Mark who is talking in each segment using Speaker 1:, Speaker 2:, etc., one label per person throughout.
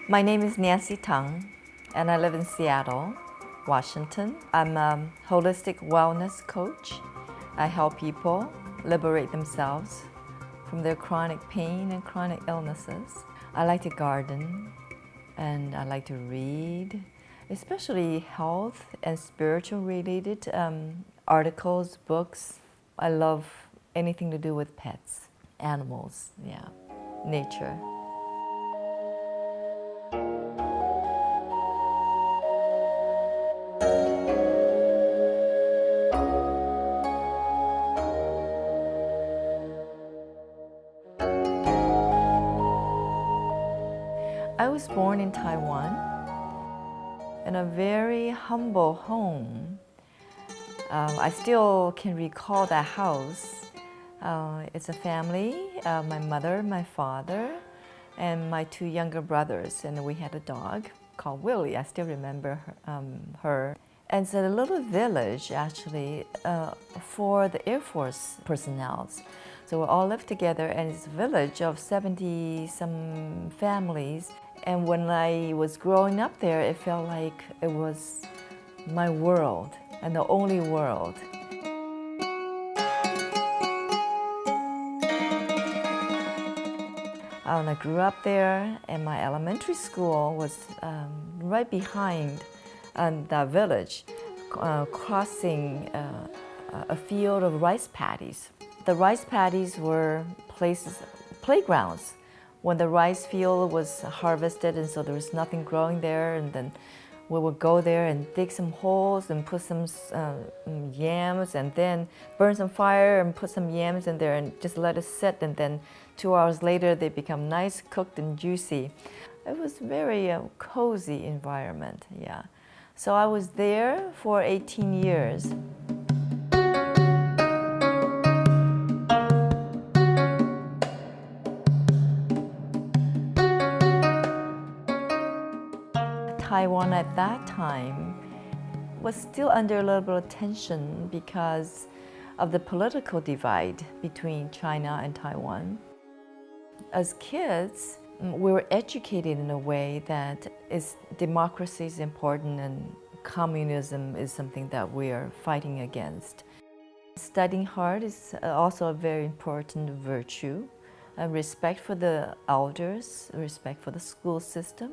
Speaker 1: My name is Nancy Tung, and I live in Seattle, Washington. I'm a holistic wellness coach. I help people liberate themselves from their chronic pain and chronic illnesses. I like to garden, and I like to read, especially health and spiritual related articles, books. I love anything to do with pets, animals, yeah, nature. I was born in Taiwan in a very humble home. I still can recall that house. It's a family, my mother, my father, and my two younger brothers, and we had a dog called Willie. I still remember her. And it's a little village, actually, for the Air Force personnel. So we all live together, and it's a village of 70-some families. And when I was growing up there, it felt like it was my world and the only world. When I grew up there, and my elementary school was right behind the village, crossing a field of rice paddies. The rice paddies were places, playgrounds. When the rice field was harvested, and so there was nothing growing there, and then we would go there and dig some holes and put some yams, and then burn some fire and put some yams in there and just let it sit, and then 2 hours later they become nice, cooked and juicy. It was very cozy environment, yeah. So I was there for 18 years. Taiwan at that time was still under a little bit of tension because of the political divide between China and Taiwan. As kids, we were educated in a way that democracy is important and communism is something that we are fighting against. Studying hard is also a very important virtue. Respect for the elders, respect for the school system,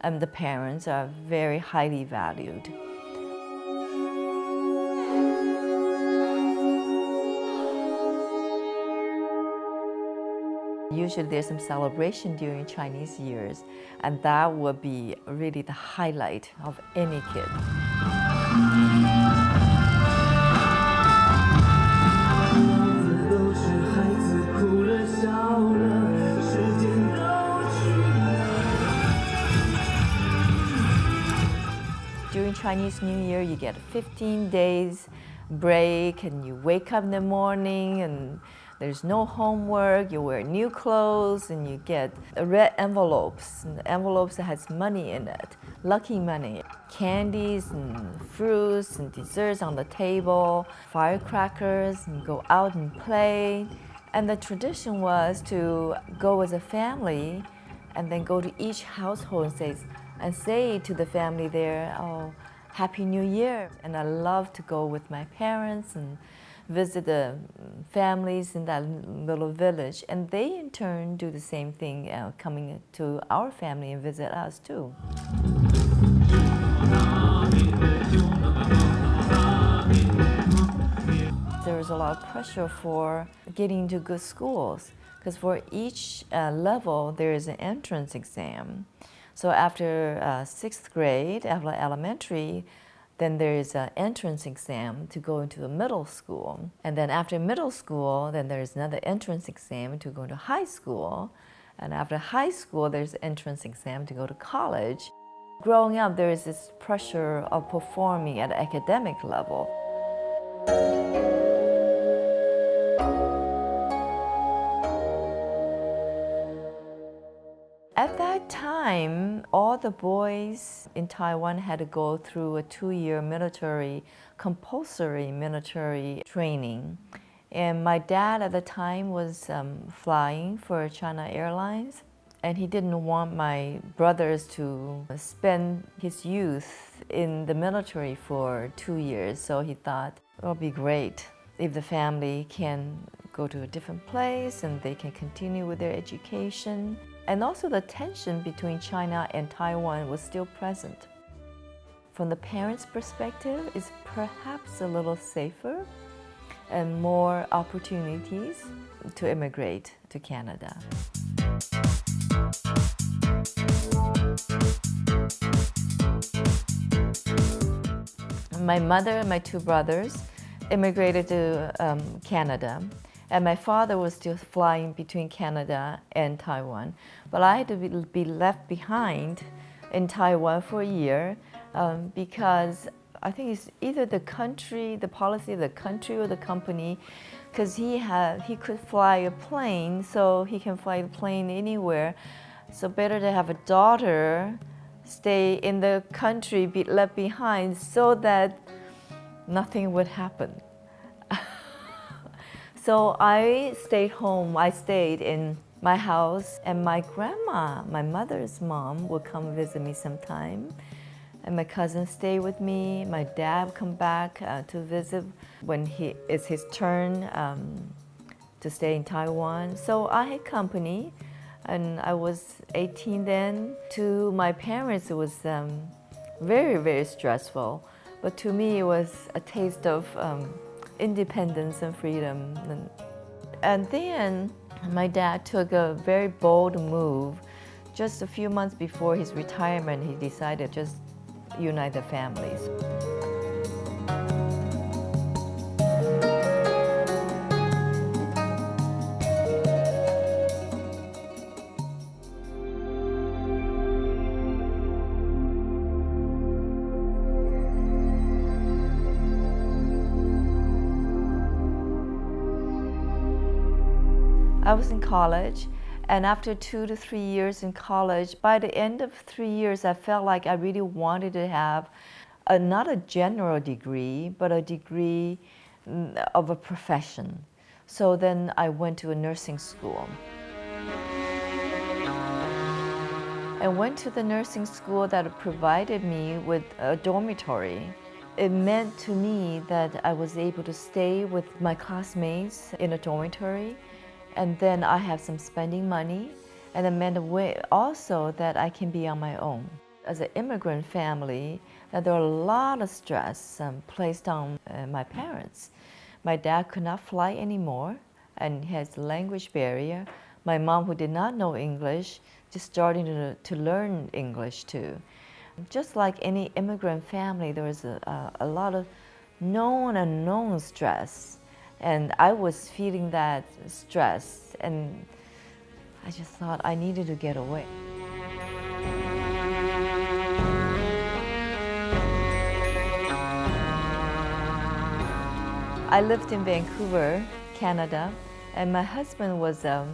Speaker 1: and the parents are very highly valued. Usually there's some celebration during Chinese years, and that would be really the highlight of any kid. During Chinese New Year, you get 15 days break, and you wake up in the morning and there's no homework, you wear new clothes, and you get red envelopes, and the envelopes that has money in it, lucky money, candies and fruits and desserts on the table, firecrackers, and go out and play. And the tradition was to go as a family and then go to each household and say to the family there, "Oh, Happy New Year." And I love to go with my parents and visit the families in that little village. And they in turn do the same thing, coming to our family and visit us too. There was a lot of pressure for getting into good schools, because for each level there is an entrance exam. So after 6th grade, after elementary, then there is an entrance exam to go into the middle school. And then after middle school, then there's another entrance exam to go to high school. And after high school, there's an entrance exam to go to college. Growing up, there is this pressure of performing at an academic level. At that time, all the boys in Taiwan had to go through a 2-year compulsory military training. And my dad at the time was flying for China Airlines. And he didn't want my brothers to spend his youth in the military for 2 years. So he thought it'll be great if the family can go to a different place and they can continue with their education. And also the tension between China and Taiwan was still present. From the parents' perspective, it's perhaps a little safer and more opportunities to immigrate to Canada. My mother and my two brothers immigrated to Canada, and my father was still flying between Canada and Taiwan. But I had to be left behind in Taiwan for a year because I think it's either the country, the policy of the country or the company, because he could fly a plane, so he can fly the plane anywhere. So better to have a daughter stay in the country, be left behind, so that nothing would happen. So I stayed home. I stayed in my house, and my grandma, my mother's mom, would come visit me sometime. And my cousin stayed with me. My dad would come back to visit when it's his turn to stay in Taiwan. So I had company, and I was 18 then. To my parents, it was very, very stressful. But to me, it was a taste of independence and freedom. And then my dad took a very bold move. Just a few months before his retirement, he decided to just unite the families. I was in college, and after 2 to 3 years in college, by the end of 3 years, I felt like I really wanted to have not a general degree, but a degree of a profession. So then I went to a nursing school. I went to the nursing school that provided me with a dormitory. It meant to me that I was able to stay with my classmates in a dormitory, and then I have some spending money, and it meant also that I can be on my own. As an immigrant family, there are a lot of stress placed on my parents. My dad could not fly anymore, and he has a language barrier. My mom, who did not know English, just starting to learn English too. Just like any immigrant family, there was a lot of known and unknown stress. And I was feeling that stress, and I just thought I needed to get away. I lived in Vancouver, Canada, and my husband was a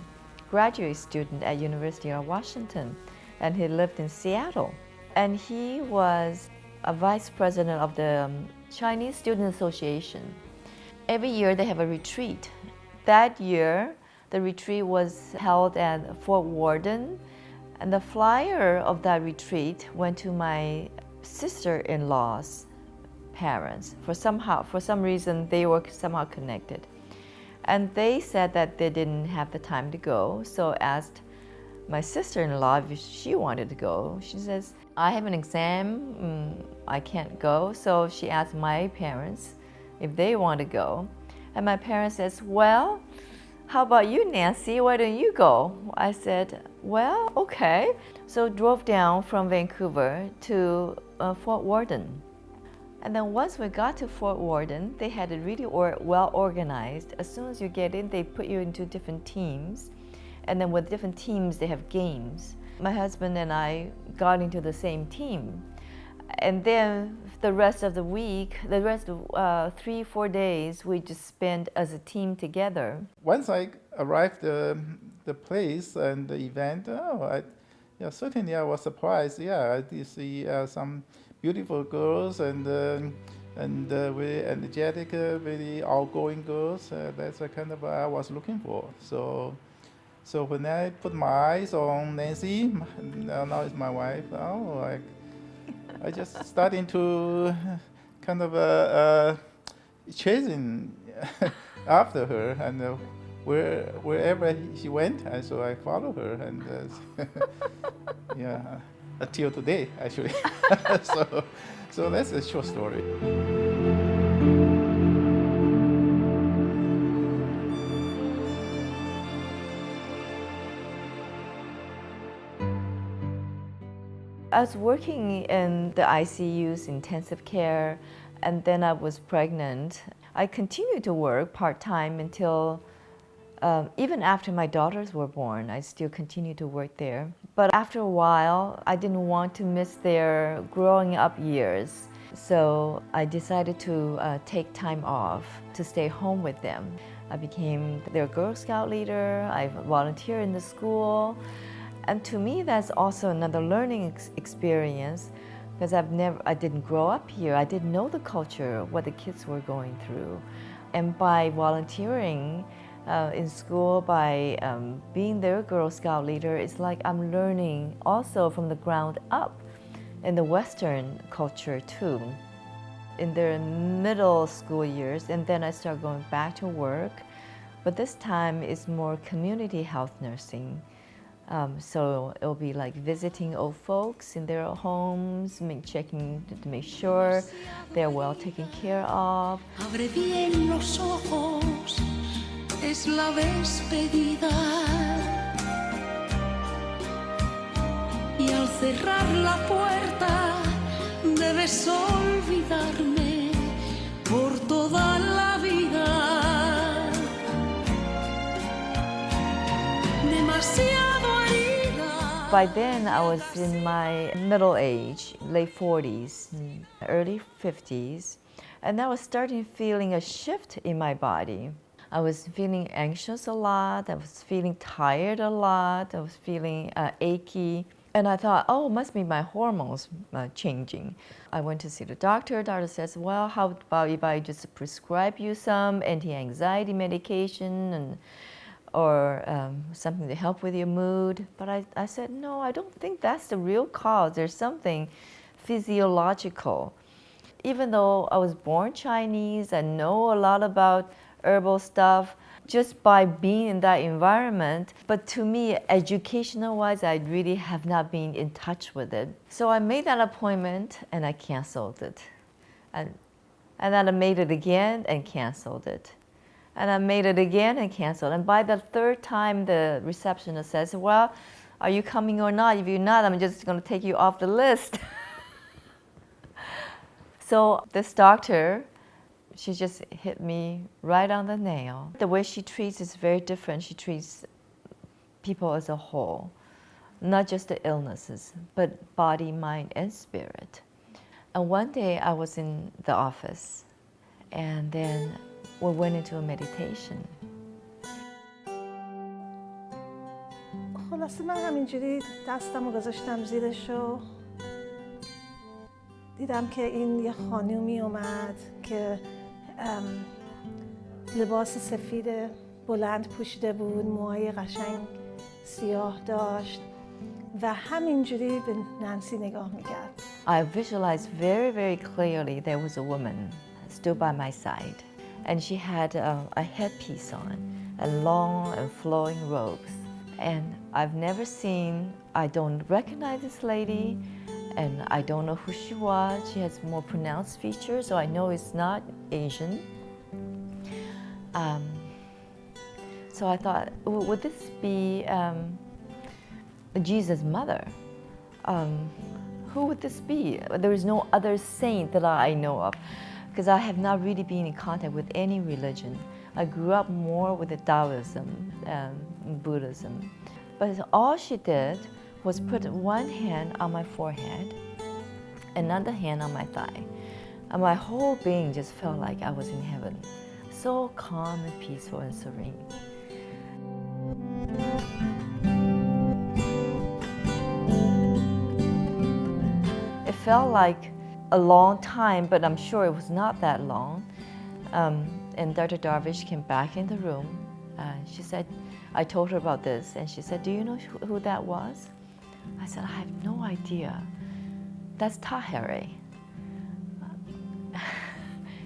Speaker 1: graduate student at University of Washington, and he lived in Seattle. And he was a vice president of the Chinese Student Association. Every year they have a retreat. That year, the retreat was held at Fort Worden, and the flyer of that retreat went to my sister-in-law's parents. For some reason, they were somehow connected. And they said that they didn't have the time to go, so asked my sister-in-law if she wanted to go. She says, I have an exam, I can't go. So she asked my parents if they want to go. And my parents says, well, how about you, Nancy? Why don't you go? I said, well, okay. So drove down from Vancouver to Fort Worden. And then once we got to Fort Worden, they had it really well organized. As soon as you get in, they put you into different teams. And then with different teams, they have games. My husband and I got into the same team. And then the rest of the week, the rest of 3-4 days, we just spent as a team together.
Speaker 2: Once I arrived the place and the event, certainly I was surprised. Yeah, I did see some beautiful girls and very energetic, very outgoing girls. That's the kind of I was looking for. So when I put my eyes on Nancy, now it's my wife. Oh, I just starting to kind of chasing after her, and wherever she went, so I follow her, and yeah, until today actually. so that's a short story.
Speaker 1: I was working in the ICU's intensive care, and then I was pregnant. I continued to work part-time until, even after my daughters were born, I still continued to work there. But after a while, I didn't want to miss their growing up years. So I decided to take time off to stay home with them. I became their Girl Scout leader. I volunteered in the school. And to me, that's also another learning experience, because I didn't grow up here. I didn't know the culture, what the kids were going through. And by volunteering in school, by being their Girl Scout leader, it's like I'm learning also from the ground up in the Western culture too. In their middle school years, and then I start going back to work, but this time it's more community health nursing. So it'll be like visiting old folks in their homes, checking to make sure they're well taken care of.
Speaker 3: Abre bien los ojos, es la despedida. Y al cerrar la puerta, debes olvidarme por toda la vida. Demasiado.
Speaker 1: By then, I was in my middle age, late 40s, early 50s, and I was starting feeling a shift in my body. I was feeling anxious a lot, I was feeling tired a lot, I was feeling achy, and I thought, oh, it must be my hormones changing. I went to see the doctor. The doctor says, well, how about if I just prescribe you some anti-anxiety medication or something to help with your mood. But I said, no, I don't think that's the real cause. There's something physiological. Even though I was born Chinese, I know a lot about herbal stuff just by being in that environment. But to me, educational-wise, I really have not been in touch with it. So I made that appointment and I canceled it. And then I made it again and canceled it. And I made it again and canceled. And by the third time, the receptionist says, well, are you coming or not? If you're not, I'm just going to take you off the list. So this doctor, she just hit me right on the nail. The way she treats is very different. She treats people as a whole, not just the illnesses, but body, mind, and spirit. And one day I was in the office, and then we went into a meditation.
Speaker 4: خلاصه من همینجوری دستم رو گذاشتم زیرش و دیدم که این یه خانومی اومد که لباس سفید بلند پوشیده بود، موهای قشنگ سیاه داشت و همینجوری به نانسی نگاه میکرد.
Speaker 1: I visualized very, very clearly there was a woman stood by my side. And she had a headpiece on, and long and flowing robes. And I've never seen, I don't recognize this lady, and I don't know who she was. She has more pronounced features, so I know it's not Asian. So I thought, would this be Jesus' mother? Who would this be? There is no other saint that I know of, because I have not really been in contact with any religion. I grew up more with the Taoism and Buddhism. But all she did was put one hand on my forehead, another hand on my thigh. And my whole being just felt like I was in heaven. So calm and peaceful and serene. It felt like a long time, but I'm sure it was not that long. And Dr. Darvish came back in the room. She said, I told her about this, and she said, "Do you know who that was?" I said, "I have no idea. That's Tahere."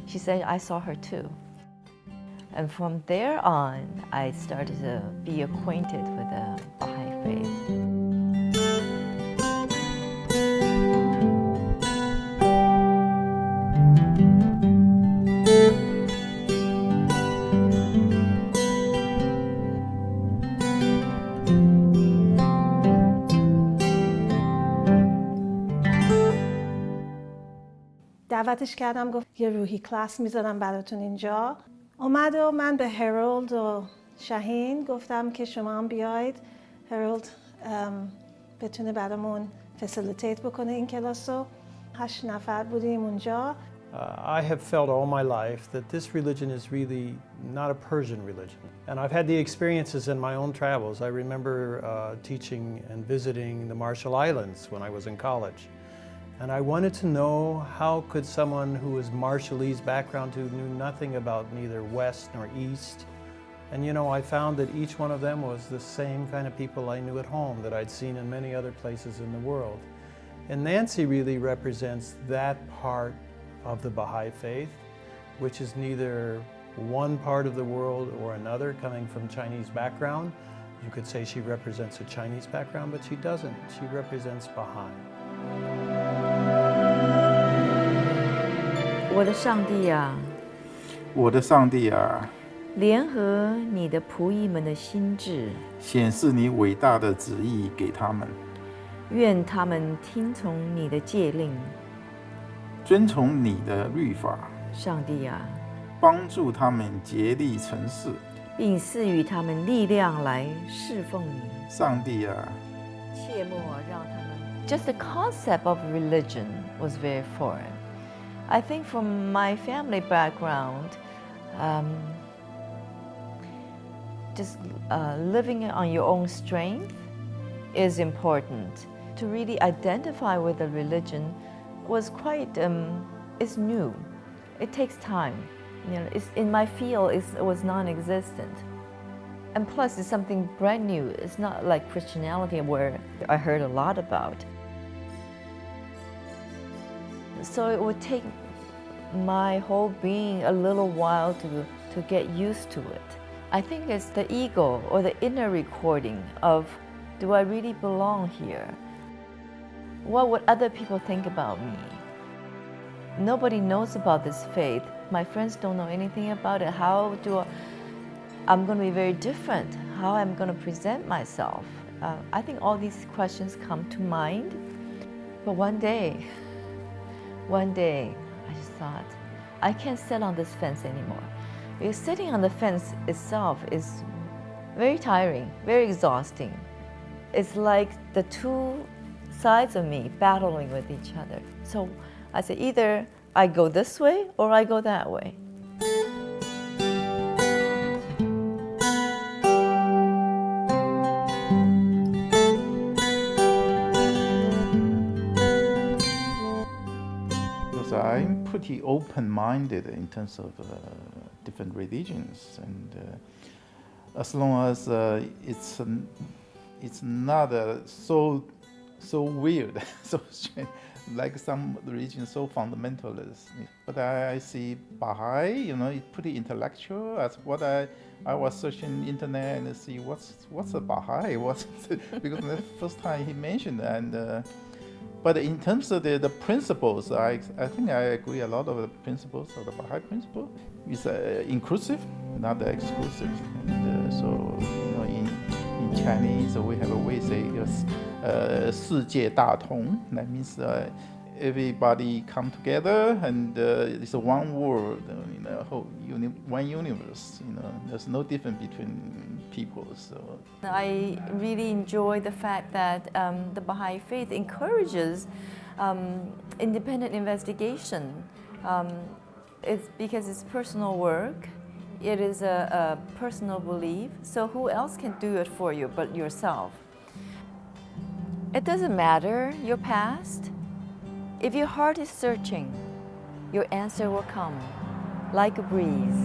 Speaker 1: She said, "I saw her too." And from there on, I started to be acquainted with the Baha'i faith.
Speaker 4: دعوتش کردم، گفت یه روحی کلاس میذارم براتون اینجا. اومد و من به هرولد و شاهین گفتم که شما هم بیاید. هرولد بتونه برامون فسیلیتیت بکنه این کلاس رو. 8 نفر بودیم اونجا.
Speaker 5: I have felt all my life that this religion is really not a Persian religion. And I've had the experiences in my own travels. I remember teaching and visiting the Marshall Islands when I was in college. And I wanted to know how could someone who was Marshallese background, who knew nothing about neither West nor East, and you know, I found that each one of them was the same kind of people I knew at home that I'd seen in many other places in the world. And Nancy really represents that part of the Baha'i faith, which is neither one part of the world or another, coming from Chinese background. You could say she represents a Chinese background, but she doesn't. She represents Baha'i.
Speaker 1: 我的上帝啊，
Speaker 2: 我的上帝啊，
Speaker 1: 联合你的仆役们的心智，
Speaker 2: 显示你伟大的旨意给他们，
Speaker 1: 愿他们听从你的诫令。
Speaker 2: 遵从你的律法，
Speaker 1: 上帝啊，
Speaker 2: 帮助他们竭力成事。
Speaker 1: 并赐予他们力量来侍奉你。
Speaker 2: 上帝啊，
Speaker 1: 切莫让他们。Just the concept of religion was very foreign. I think from my family background, just living on your own strength is important. To really identify with the religion was quite, it's new. It takes time. You know, in my field, it was non-existent. And plus, it's something brand new. It's not like Christianity where I heard a lot about. So it would take my whole being a little while to get used to it. I think it's the ego or the inner recording of, do I really belong here? What would other people think about me? Nobody knows about this faith. My friends don't know anything about it. I'm going to be very different. How I'm going to present myself? I think all these questions come to mind. But one day, I just thought, I can't sit on this fence anymore. Because sitting on the fence itself is very tiring, very exhausting. It's like the two sides of me battling with each other. So I said, either I go this way or I go that way.
Speaker 2: Because I'm pretty open-minded in terms of different religions, and as long as it's not so weird, so strange, like some religions so fundamentalist. But I see Baha'i, you know, it's pretty intellectual. That's what I was searching internet and see what's a Baha'i, because the first time he mentioned, and but in terms of the principles, I think I agree a lot of the principles of the Baha'i principle is inclusive, not exclusive. And so, you know, in Chinese we have a way to say 世界大同. That means everybody come together and it's a one world, you know, one universe. You know, there's no difference between people. So
Speaker 1: I really enjoy the fact that the Baha'i faith encourages independent investigation. It's because it's personal work. It is a personal belief. So who else can do it for you but yourself? It doesn't matter your past. If your heart is searching, your answer will come like a breeze.